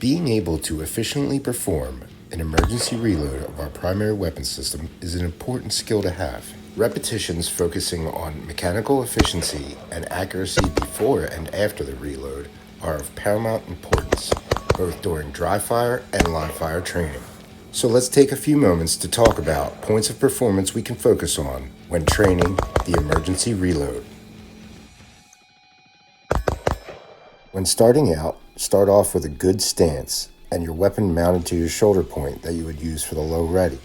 Being able to efficiently perform an emergency reload of our primary weapon system is an important skill to have. Repetitions focusing on mechanical efficiency and accuracy before and after the reload are of paramount importance, both during dry fire and live fire training. So let's take a few moments to talk about points of performance we can focus on when training the emergency reload. When starting out, start off with a good stance and your weapon mounted to your shoulder point that you would use for the low ready.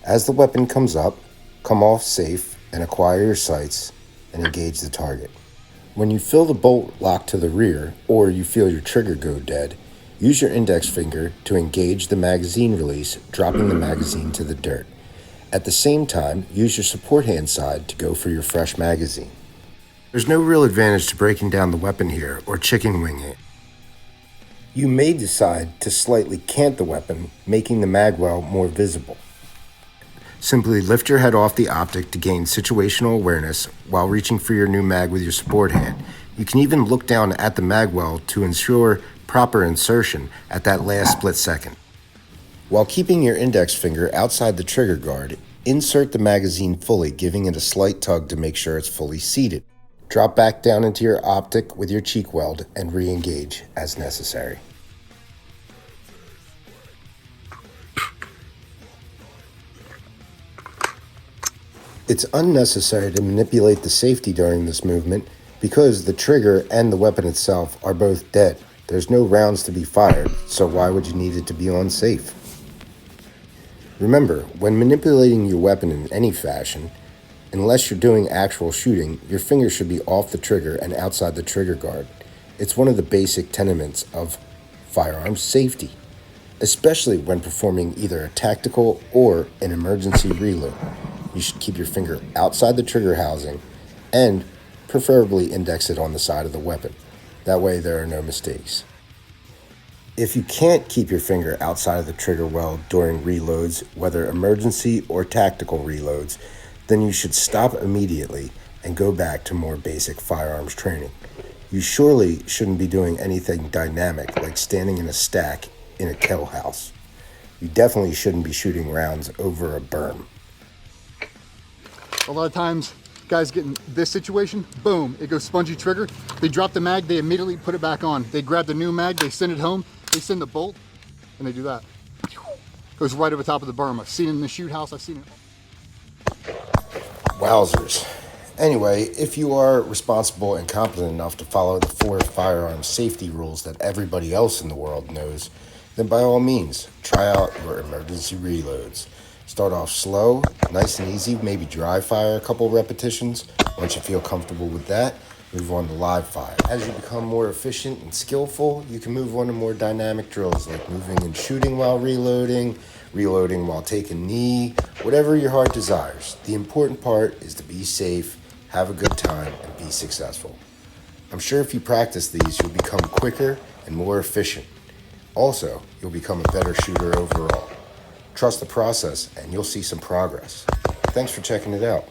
As the weapon comes up, come off safe and acquire your sights and engage the target. When you feel the bolt lock to the rear or you feel your trigger go dead, use your index finger to engage the magazine release, dropping the magazine to the dirt. At the same time, use your support hand side to go for your fresh magazine. There's no real advantage to breaking down the weapon here or chicken winging it. You may decide to slightly cant the weapon, making the magwell more visible. Simply lift your head off the optic to gain situational awareness while reaching for your new mag with your support hand. You can even look down at the magwell to ensure proper insertion at that last split second. While keeping your index finger outside the trigger guard, insert the magazine fully, giving it a slight tug to make sure it's fully seated. Drop back down into your optic with your cheek weld and re-engage as necessary. It's unnecessary to manipulate the safety during this movement because the trigger and the weapon itself are both dead. There's no rounds to be fired, so why would you need it to be on safe? Remember, when manipulating your weapon in any fashion, unless you're doing actual shooting, your finger should be off the trigger and outside the trigger guard. It's one of the basic tenets of firearms safety, especially when performing either a tactical or an emergency reload. You should keep your finger outside the trigger housing and preferably index it on the side of the weapon. That way there are no mistakes. If you can't keep your finger outside of the trigger well during reloads, whether emergency or tactical reloads, then you should stop immediately and go back to more basic firearms training. You surely shouldn't be doing anything dynamic like standing in a stack in a kettle house. You definitely shouldn't be shooting rounds over a berm. A lot of times, guys get in this situation, boom, it goes spongy trigger. They drop the mag, they immediately put it back on. They grab the new mag, they send it home, they send the bolt, and they do that. Goes right over top of the berm. I've seen it in the shoot house, I've seen it. Wowzers. Anyway, if you are responsible and competent enough to follow the 4 firearm safety rules that everybody else in the world knows, then by all means, try out your emergency reloads. Start off slow, nice and easy, maybe dry fire a couple repetitions. Once you feel comfortable with that, move on to live fire. As you become more efficient and skillful, you can move on to more dynamic drills like moving and shooting while reloading, reloading while taking knee, whatever your heart desires. The important part is to be safe, have a good time, and be successful. I'm sure if you practice these, you'll become quicker and more efficient. Also, you'll become a better shooter overall. Trust the process and you'll see some progress. Thanks for checking it out.